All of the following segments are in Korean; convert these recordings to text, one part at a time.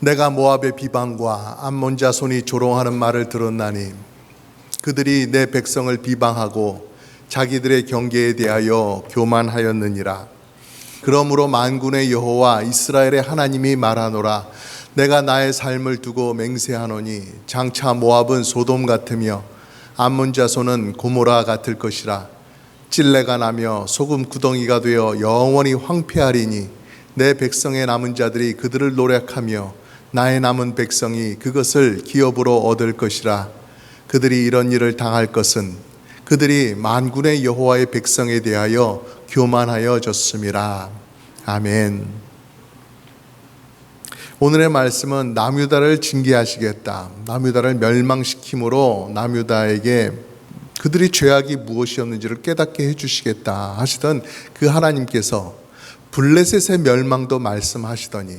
내가 모압의 비방과 암몬 자손이 조롱하는 말을 들었나니 그들이 내 백성을 비방하고 자기들의 경계에 대하여 교만하였느니라. 그러므로 만군의 여호와 이스라엘의 하나님이 말하노라. 내가 나의 삶을 두고 맹세하노니 장차 모압은 소돔 같으며 암몬 자손은 고모라 같을 것이라. 찔레가 나며 소금 구덩이가 되어 영원히 황폐하리니 내 백성의 남은 자들이 그들을 노력하며 나의 남은 백성이 그것을 기업으로 얻을 것이라. 그들이 이런 일을 당할 것은 그들이 만군의 여호와의 백성에 대하여 교만하여졌음이라. 아멘. 오늘의 말씀은 남유다를 징계하시겠다, 남유다를 멸망시킴으로 남유다에게 그들이 죄악이 무엇이었는지를 깨닫게 해주시겠다 하시던 그 하나님께서 블레셋의 멸망도 말씀하시더니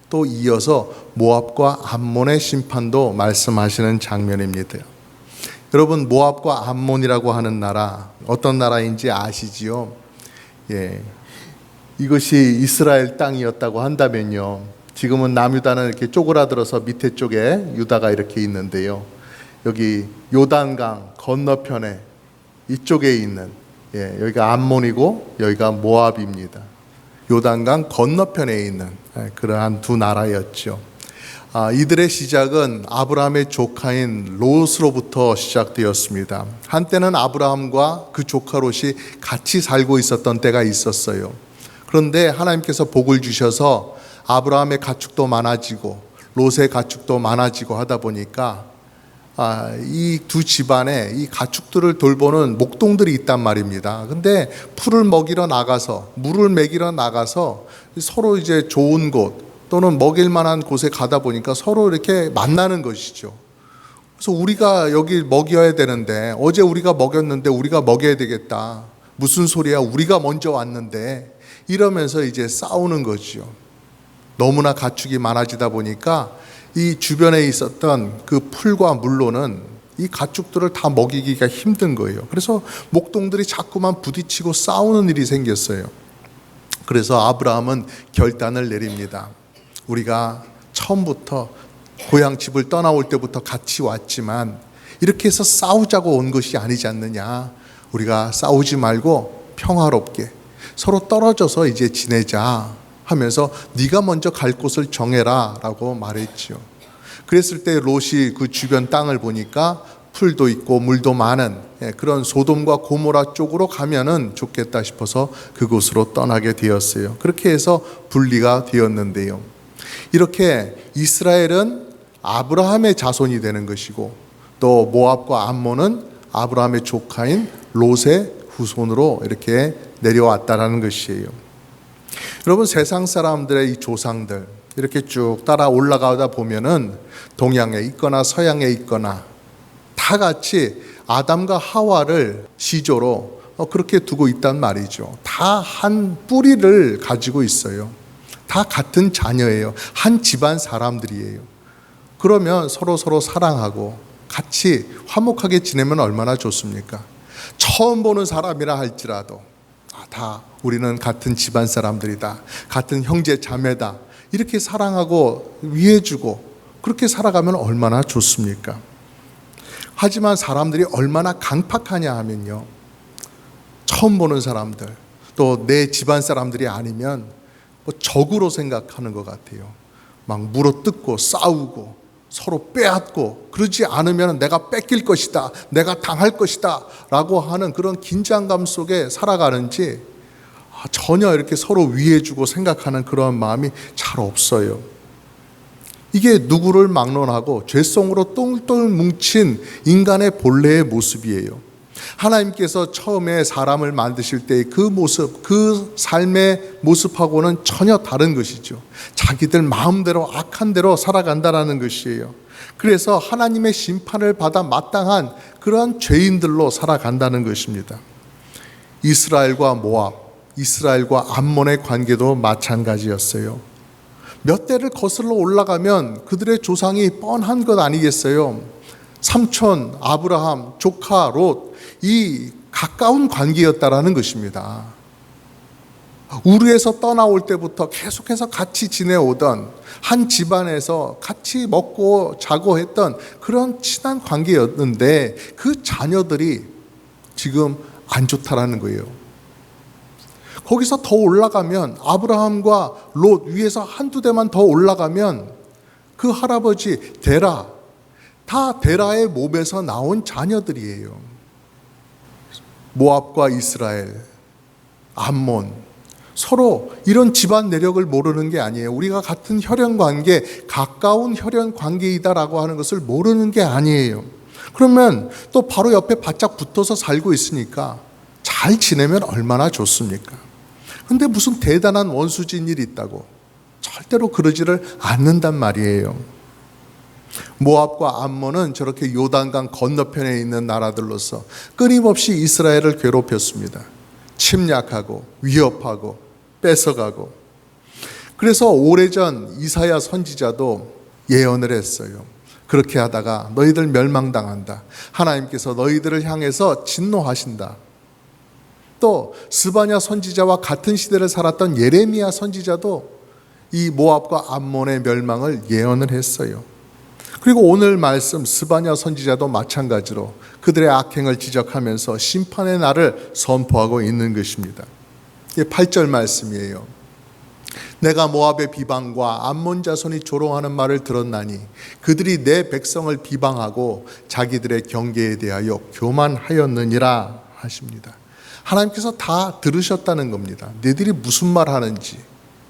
또 이어서 모압과 암몬의 심판도 말씀하시는 장면입니다. 여러분, 모압과 암몬이라고 하는 나라 어떤 나라인지 아시지요? 이것이 이스라엘 땅이었다고 한다면요, 지금은 남유다는 이렇게 쪼그라들어서 밑에 쪽에 유다가 이렇게 있는데요, 여기 요단강 건너편에 이쪽에 있는 여기가 암몬이고 여기가 모압입니다. 요단강 건너편에 있는 그러한 두 나라였죠. 이들의 시작은 아브라함의 조카인 롯으로부터 시작되었습니다. 한때는 아브라함과 그 조카 롯이 같이 살고 있었던 때가 있었어요. 그런데 하나님께서 복을 주셔서 아브라함의 가축도 많아지고 롯의 가축도 많아지고 하다 보니까 이 두 집안에 이 가축들을 돌보는 목동들이 있단 말입니다. 근데 풀을 먹이러 나가서 물을 먹이러 나가서 서로 이제 좋은 곳 또는 먹일 만한 곳에 가다 보니까 서로 이렇게 만나는 것이죠. 그래서 우리가 여기 먹여야 되는데 어제 우리가 먹였는데 우리가 먹여야 되겠다. 무슨 소리야? 우리가 먼저 왔는데. 이러면서 이제 싸우는 거죠. 너무나 가축이 많아지다 보니까 이 주변에 있었던 그 풀과 물로는 이 가축들을 다 먹이기가 힘든 거예요. 그래서 목동들이 자꾸만 부딪히고 싸우는 일이 생겼어요. 그래서 아브라함은 결단을 내립니다. 우리가 처음부터 고향 집을 떠나올 때부터 같이 왔지만 이렇게 해서 싸우자고 온 것이 아니지 않느냐. 우리가 싸우지 말고 평화롭게 서로 떨어져서 이제 지내자 하면서 네가 먼저 갈 곳을 정해라 라고 말했죠. 그랬을 때 롯이 그 주변 땅을 보니까 풀도 있고 물도 많은 그런 소돔과 고모라 쪽으로 가면은 좋겠다 싶어서 그곳으로 떠나게 되었어요. 그렇게 해서 분리가 되었는데요, 이렇게 이스라엘은 아브라함의 자손이 되는 것이고 또 모압과 암몬은 아브라함의 조카인 롯의 후손으로 이렇게 내려왔다라는 것이에요. 여러분, 세상 사람들의 이 조상들 이렇게 쭉 따라 올라가다 보면은 동양에 있거나 서양에 있거나 다 같이 아담과 하와를 시조로 그렇게 두고 있단 말이죠. 다 한 뿌리를 가지고 있어요. 다 같은 자녀예요. 한 집안 사람들이에요. 그러면 서로 사랑하고 같이 화목하게 지내면 얼마나 좋습니까? 처음 보는 사람이라 할지라도 다 우리는 같은 집안 사람들이다, 같은 형제 자매다, 이렇게 사랑하고 위해주고 그렇게 살아가면 얼마나 좋습니까? 하지만 사람들이 얼마나 강팍하냐 하면요, 처음 보는 사람들 또 내 집안 사람들이 아니면 적으로 생각하는 것 같아요. 막 물어뜯고 싸우고 서로 빼앗고, 그러지 않으면 내가 뺏길 것이다, 내가 당할 것이다 라고 하는 그런 긴장감 속에 살아가는지 전혀 이렇게 서로 위해주고 생각하는 그런 마음이 잘 없어요. 이게 누구를 막론하고 죄성으로 똘똘 뭉친 인간의 본래의 모습이에요. 하나님께서 처음에 사람을 만드실 때의 그 모습, 그 삶의 모습하고는 전혀 다른 것이죠. 자기들 마음대로 악한 대로 살아간다는 것이에요. 그래서 하나님의 심판을 받아 마땅한 그러한 죄인들로 살아간다는 것입니다. 이스라엘과 모압, 이스라엘과 암몬의 관계도 마찬가지였어요. 몇 대를 거슬러 올라가면 그들의 조상이 뻔한 것 아니겠어요? 삼촌 아브라함, 조카 롯, 이 가까운 관계였다라는 것입니다. 우르에서 떠나올 때부터 계속해서 같이 지내오던 한 집안에서 같이 먹고 자고 했던 그런 친한 관계였는데 그 자녀들이 지금 안 좋다라는 거예요. 거기서 더 올라가면 아브라함과 롯 위에서 한두 대만 더 올라가면 그 할아버지 데라, 다 데라의 몸에서 나온 자녀들이에요. 모압과 이스라엘, 암몬, 서로 이런 집안 내력을 모르는 게 아니에요. 우리가 같은 혈연 관계, 가까운 혈연 관계이다라고 하는 것을 모르는 게 아니에요. 그러면 또 바로 옆에 바짝 붙어서 살고 있으니까 잘 지내면 얼마나 좋습니까? 근데 무슨 대단한 원수진 일이 있다고 절대로 그러지를 않는단 말이에요. 모압과 암몬은 저렇게 요단강 건너편에 있는 나라들로서 끊임없이 이스라엘을 괴롭혔습니다. 침략하고 위협하고 뺏어가고. 그래서 오래전 이사야 선지자도 예언을 했어요. 그렇게 하다가 너희들 멸망당한다. 하나님께서 너희들을 향해서 진노하신다. 또 스바냐 선지자와 같은 시대를 살았던 예레미야 선지자도 이 모압과 암몬의 멸망을 예언을 했어요. 그리고 오늘 말씀 스바냐 선지자도 마찬가지로 그들의 악행을 지적하면서 심판의 날을 선포하고 있는 것입니다. 이게 8절 말씀이에요. 내가 모압의 비방과 암몬 자손이 조롱하는 말을 들었나니 그들이 내 백성을 비방하고 자기들의 경계에 대하여 교만하였느니라 하십니다. 하나님께서 다 들으셨다는 겁니다. 너희들이 무슨 말 하는지,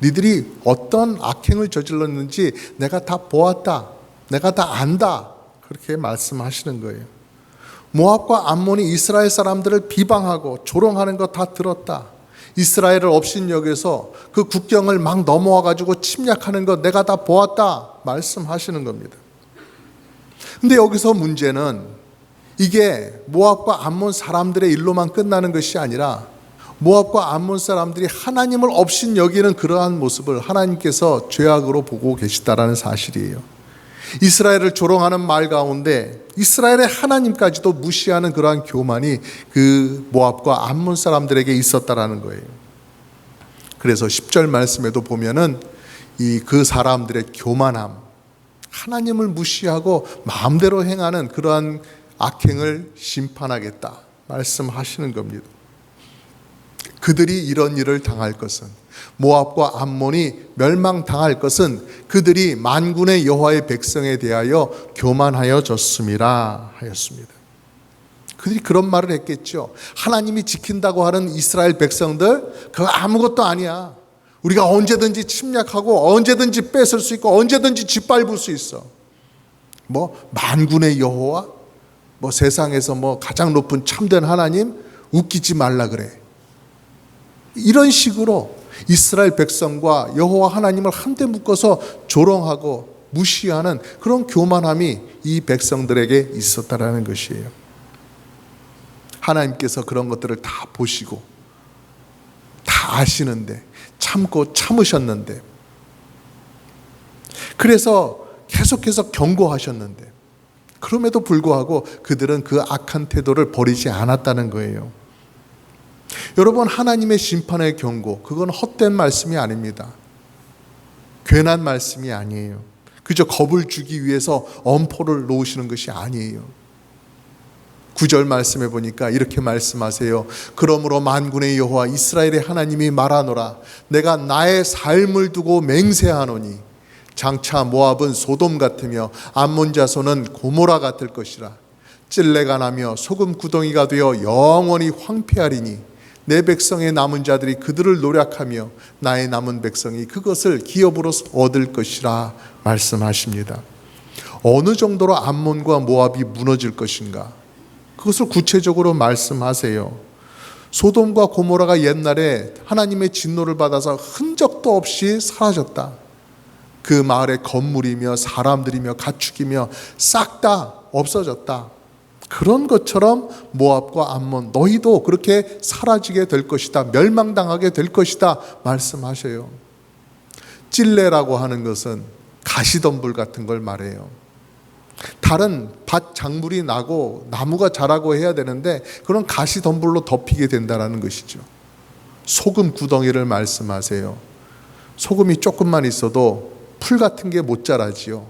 너희들이 어떤 악행을 저질렀는지 내가 다 보았다. 내가 다 안다. 그렇게 말씀하시는 거예요. 모압과 암몬이 이스라엘 사람들을 비방하고 조롱하는 거 다 들었다. 이스라엘을 업신여겨서 그 국경을 막 넘어와 가지고 침략하는 거 내가 다 보았다 말씀하시는 겁니다. 근데 여기서 문제는 이게 모압과 암몬 사람들의 일로만 끝나는 것이 아니라 모압과 암몬 사람들이 하나님을 업신여기는 그러한 모습을 하나님께서 죄악으로 보고 계시다라는 사실이에요. 이스라엘을 조롱하는 말 가운데 이스라엘의 하나님까지도 무시하는 그러한 교만이 그 모압과 암몬 사람들에게 있었다라는 거예요. 그래서 10절 말씀에도 보면은 그 사람들의 교만함, 하나님을 무시하고 마음대로 행하는 그러한 악행을 심판하겠다 말씀하시는 겁니다. 그들이 이런 일을 당할 것은, 모압과 암몬이 멸망당할 것은 그들이 만군의 여호와의 백성에 대하여 교만하여졌음이라 하였습니다. 그들이 그런 말을 했겠죠. 하나님이 지킨다고 하는 이스라엘 백성들 그거 아무것도 아니야. 우리가 언제든지 침략하고 언제든지 뺏을 수 있고 언제든지 짓밟을 수 있어. 만군의 여호와, 세상에서 가장 높은 참된 하나님, 웃기지 말라 그래. 이런 식으로 이스라엘 백성과 여호와 하나님을 한데 묶어서 조롱하고 무시하는 그런 교만함이 이 백성들에게 있었다라는 것이에요. 하나님께서 그런 것들을 다 보시고 다 아시는데 참고 참으셨는데, 그래서 계속해서 경고하셨는데 그럼에도 불구하고 그들은 그 악한 태도를 버리지 않았다는 거예요. 여러분, 하나님의 심판의 경고, 그건 헛된 말씀이 아닙니다. 괜한 말씀이 아니에요. 그저 겁을 주기 위해서 엄포를 놓으시는 것이 아니에요. 9절 말씀해 보니까 이렇게 말씀하세요. 그러므로 만군의 여호와 이스라엘의 하나님이 말하노라. 내가 나의 삶을 두고 맹세하노니 장차 모압은 소돔 같으며 암몬 자손은 고모라 같을 것이라. 찔레가 나며 소금 구덩이가 되어 영원히 황폐하리니 내 백성의 남은 자들이 그들을 노략하며 나의 남은 백성이 그것을 기업으로 얻을 것이라 말씀하십니다. 어느 정도로 암몬과 모압이 무너질 것인가, 그것을 구체적으로 말씀하세요. 소돔과 고모라가 옛날에 하나님의 진노를 받아서 흔적도 없이 사라졌다. 그 마을의 건물이며 사람들이며 가축이며 싹 다 없어졌다. 그런 것처럼 모압과 암몬, 너희도 그렇게 사라지게 될 것이다, 멸망당하게 될 것이다 말씀하셔요. 찔레라고 하는 것은 가시덤불 같은 걸 말해요. 다른 밭 작물이 나고 나무가 자라고 해야 되는데 그런 가시덤불로 덮이게 된다는 것이죠. 소금 구덩이를 말씀하세요. 소금이 조금만 있어도 풀 같은 게 못 자라지요.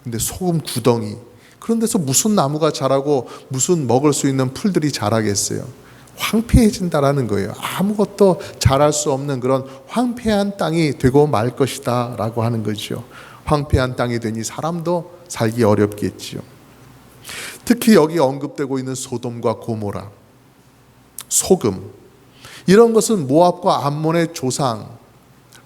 근데 소금 구덩이, 그런 데서 무슨 나무가 자라고 무슨 먹을 수 있는 풀들이 자라겠어요. 황폐해진다라는 거예요. 아무것도 자랄 수 없는 그런 황폐한 땅이 되고 말 것이다 라고 하는 거죠. 황폐한 땅이 되니 사람도 살기 어렵겠지요. 특히 여기 언급되고 있는 소돔과 고모라, 소금, 이런 것은 모압과 암몬의 조상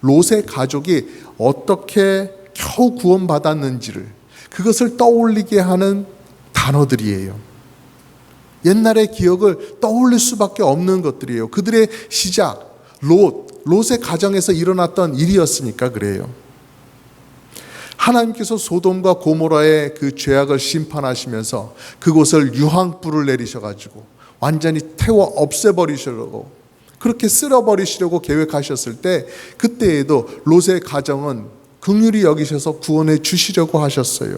롯의 가족이 어떻게 겨우 구원받았는지를, 그것을 떠올리게 하는 단어들이에요. 옛날의 기억을 떠올릴 수밖에 없는 것들이에요. 그들의 시작, 롯의 가정에서 일어났던 일이었으니까 그래요. 하나님께서 소돔과 고모라의 그 죄악을 심판하시면서 그곳을 유황불을 내리셔가지고 완전히 태워 없애버리시려고, 그렇게 쓸어버리시려고 계획하셨을 때, 그때에도 롯의 가정은 긍휼히 여기셔서 구원해 주시려고 하셨어요.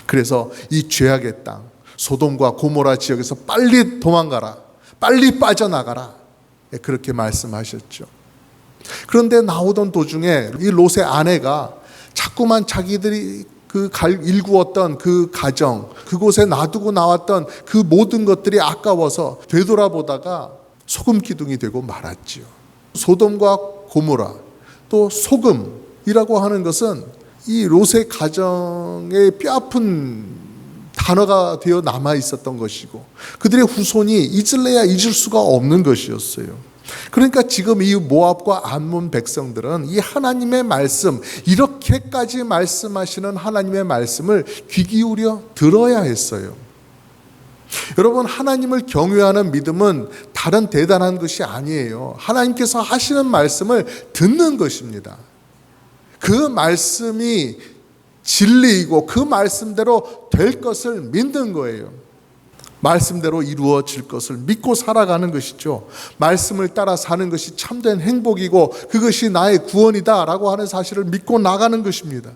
그래서 이 죄악의 땅 소돔과 고모라 지역에서 빨리 도망가라, 빨리 빠져나가라, 그렇게 말씀하셨죠. 그런데 나오던 도중에 이 롯의 아내가 자꾸만 자기들이 일구었던 그 가정, 그곳에 놔두고 나왔던 그 모든 것들이 아까워서 되돌아보다가 소금 기둥이 되고 말았지요. 소돔과 고모라, 또 소금이라고 하는 것은 이 롯의 가정의 뼈아픈 단어가 되어 남아 있었던 것이고, 그들의 후손이 잊을래야 잊을 수가 없는 것이었어요. 그러니까 지금 이 모압과 암몬 백성들은 이 하나님의 말씀, 이렇게까지 말씀하시는 하나님의 말씀을 귀 기울여 들어야 했어요. 여러분, 하나님을 경외하는 믿음은 다른 대단한 것이 아니에요. 하나님께서 하시는 말씀을 듣는 것입니다. 그 말씀이 진리이고 그 말씀대로 될 것을 믿는 거예요. 말씀대로 이루어질 것을 믿고 살아가는 것이죠. 말씀을 따라 사는 것이 참된 행복이고 그것이 나의 구원이다 라고 하는 사실을 믿고 나가는 것입니다.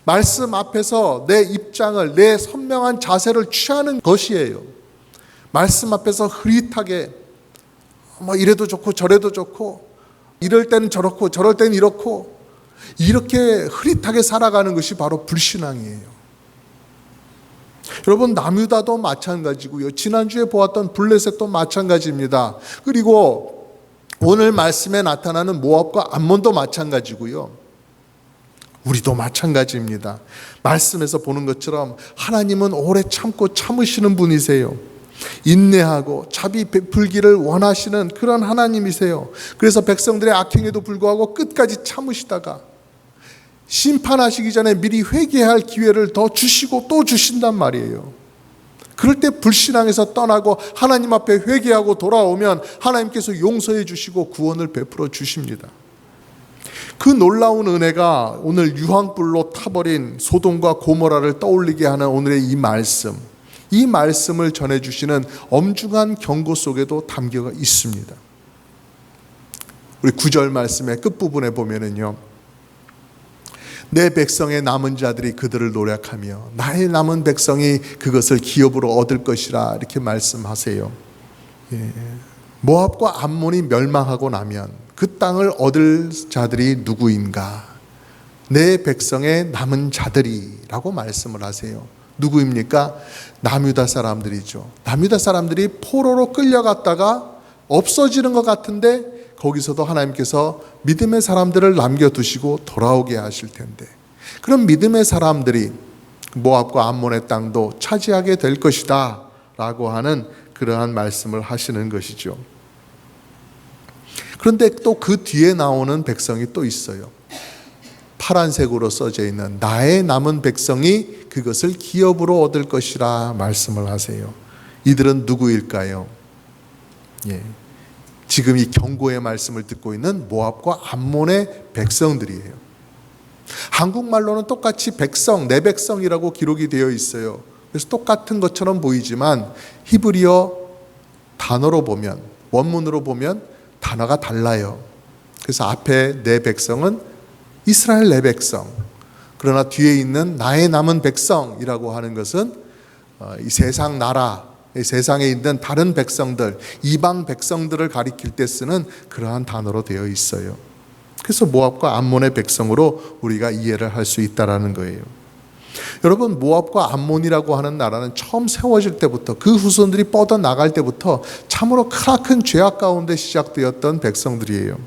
말씀 앞에서 내 입장을, 내 선명한 자세를 취하는 것이에요. 말씀 앞에서 흐릿하게 이래도 좋고 저래도 좋고, 이럴 때는 저렇고 저럴 때는 이렇고, 이렇게 흐릿하게 살아가는 것이 바로 불신앙이에요. 여러분, 남유다도 마찬가지고요. 지난주에 보았던 블레셋도 마찬가지입니다. 그리고 오늘 말씀에 나타나는 모압과 암몬도 마찬가지고요. 우리도 마찬가지입니다. 말씀에서 보는 것처럼 하나님은 오래 참고 참으시는 분이세요. 인내하고 자비 베풀기를 원하시는 그런 하나님이세요. 그래서 백성들의 악행에도 불구하고 끝까지 참으시다가 심판하시기 전에 미리 회개할 기회를 더 주시고 또 주신단 말이에요. 그럴 때 불신앙에서 떠나고 하나님 앞에 회개하고 돌아오면 하나님께서 용서해 주시고 구원을 베풀어 주십니다. 그 놀라운 은혜가 오늘 유황불로 타버린 소돔과 고모라를 떠올리게 하는 오늘의 이 말씀을 전해주시는 엄중한 경고 속에도 담겨 있습니다. 우리 9절 말씀의 끝부분에 보면은요, 내 백성의 남은 자들이 그들을 노력하며 나의 남은 백성이 그것을 기업으로 얻을 것이라, 이렇게 말씀하세요. 모압과 암몬이 멸망하고 나면 그 땅을 얻을 자들이 누구인가? 내 백성의 남은 자들이라고 말씀을 하세요. 누구입니까? 남유다 사람들이죠. 남유다 사람들이 포로로 끌려갔다가 없어지는 것 같은데 거기서도 하나님께서 믿음의 사람들을 남겨두시고 돌아오게 하실 텐데, 그런 믿음의 사람들이 모압과 암몬의 땅도 차지하게 될 것이다 라고 하는 그러한 말씀을 하시는 것이죠. 그런데 또 그 뒤에 나오는 백성이 또 있어요. 파란색으로 써져 있는 나의 남은 백성이 그것을 기업으로 얻을 것이라 말씀을 하세요. 이들은 누구일까요? 지금 이 경고의 말씀을 듣고 있는 모압과 암몬의 백성들이에요. 한국말로는 똑같이 백성, 내 백성이라고 기록이 되어 있어요. 그래서 똑같은 것처럼 보이지만 히브리어 단어로 보면, 원문으로 보면 단어가 달라요. 그래서 앞에 내 백성은 이스라엘 내 백성, 그러나 뒤에 있는 나의 남은 백성이라고 하는 것은 이 세상 나라, 이 세상에 있는 다른 백성들, 이방 백성들을 가리킬 때 쓰는 그러한 단어로 되어 있어요. 그래서 모압과 암몬의 백성으로 우리가 이해를 할 수 있다라는 거예요. 여러분, 모압과 암몬이라고 하는 나라는 처음 세워질 때부터, 그 후손들이 뻗어나갈 때부터 참으로 크나큰 죄악 가운데 시작되었던 백성들이에요.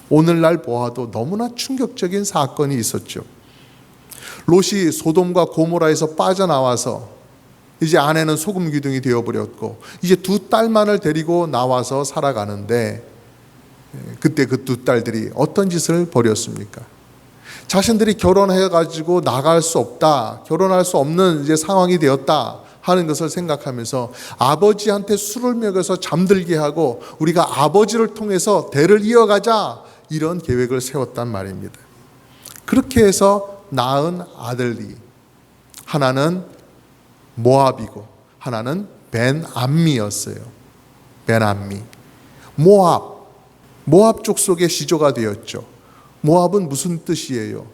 오늘날 보아도 너무나 충격적인 사건이 있었죠. 롯이 소돔과 고모라에서 빠져나와서 이제 아내는 소금 기둥이 되어버렸고 이제 두 딸만을 데리고 나와서 살아가는데, 그때 그 두 딸들이 어떤 짓을 벌였습니까? 자신들이 결혼해가지고 나갈 수 없다, 결혼할 수 없는 이제 상황이 되었다 하는 것을 생각하면서 아버지한테 술을 먹여서 잠들게 하고 우리가 아버지를 통해서 대를 이어가자, 이런 계획을 세웠단 말입니다. 그렇게 해서 낳은 아들이 하나는 모압이고 하나는 벤암미였어요. 벤암미, 모압 족속의 시조가 되었죠. 모압은 무슨 뜻이에요?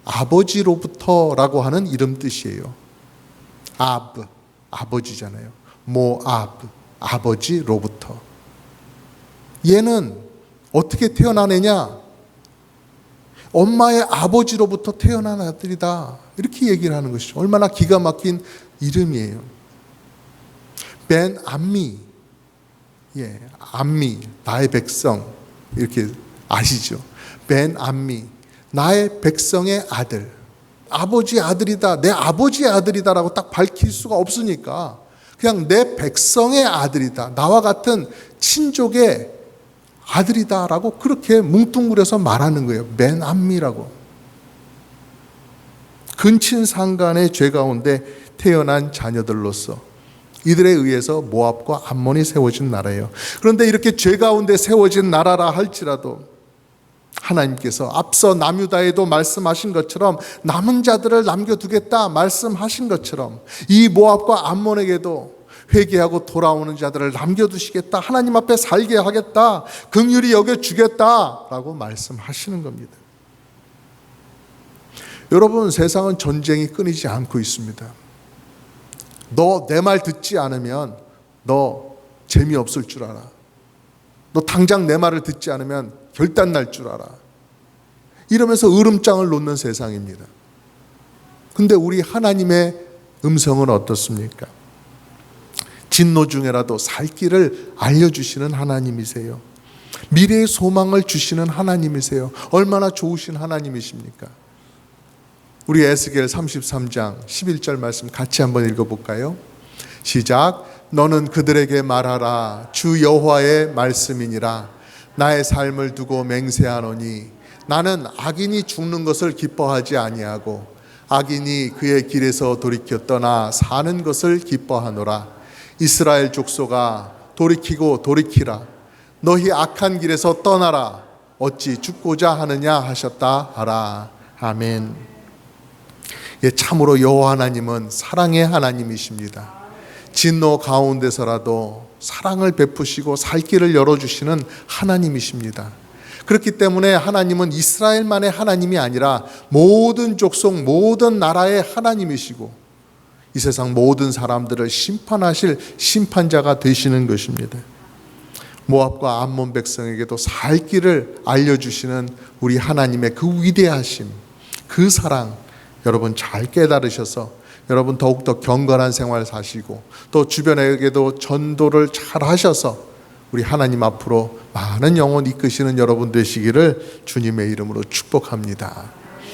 아버지로부터라고 하는 이름 뜻이에요. 아버지잖아요. 모압, 아버지로부터. 얘는 어떻게 태어나느냐? 엄마의 아버지로부터 태어난 아들이다, 이렇게 얘기를 하는 것이죠. 얼마나 기가 막힌 이름이에요. 벤암미, 암미, 나의 백성, 이렇게 아시죠? 벤암미, 나의 백성의 아들, 아버지의 아들이다, 내 아버지의 아들이다라고 딱 밝힐 수가 없으니까 그냥 내 백성의 아들이다, 나와 같은 친족의 아들이다라고 그렇게 뭉뚱그려서 말하는 거예요. 벤암미라고. 근친상간의 죄 가운데 태어난 자녀들로서 이들에 의해서 모압과 암몬이 세워진 나라예요. 그런데 이렇게 죄 가운데 세워진 나라라 할지라도 하나님께서 앞서 남유다에도 말씀하신 것처럼 남은 자들을 남겨두겠다 말씀하신 것처럼 이 모압과 암몬에게도 회개하고 돌아오는 자들을 남겨두시겠다, 하나님 앞에 살게 하겠다, 긍휼히 여겨주겠다라고 말씀하시는 겁니다. 여러분, 세상은 전쟁이 끊이지 않고 있습니다. 너 내 말 듣지 않으면 너 재미없을 줄 알아. 너 당장 내 말을 듣지 않으면 결단 날 줄 알아. 이러면서 으름장을 놓는 세상입니다. 근데 우리 하나님의 음성은 어떻습니까? 진노 중에라도 살 길을 알려주시는 하나님이세요. 미래의 소망을 주시는 하나님이세요. 얼마나 좋으신 하나님이십니까? 우리 에스겔 33장 11절 말씀 같이 한번 읽어볼까요? 시작. 너는 그들에게 말하라. 주 여호와의 말씀이니라. 나의 삶을 두고 맹세하노니 나는 악인이 죽는 것을 기뻐하지 아니하고 악인이 그의 길에서 돌이켜 떠나 사는 것을 기뻐하노라. 이스라엘 족속아, 돌이키고 돌이키라. 너희 악한 길에서 떠나라. 어찌 죽고자 하느냐 하셨다 하라. 아멘. 참으로 여호와 하나님은 사랑의 하나님이십니다. 진노 가운데서라도 사랑을 베푸시고 살 길을 열어주시는 하나님이십니다. 그렇기 때문에 하나님은 이스라엘만의 하나님이 아니라 모든 족속, 모든 나라의 하나님이시고 이 세상 모든 사람들을 심판하실 심판자가 되시는 것입니다. 모압과 암몬 백성에게도 살 길을 알려주시는 우리 하나님의 그 위대하심, 그 사랑, 여러분 잘 깨달으셔서 여러분 더욱더 경건한 생활 사시고 또 주변에게도 전도를 잘 하셔서 우리 하나님 앞으로 많은 영혼 이끄시는 여러분 되시기를 주님의 이름으로 축복합니다.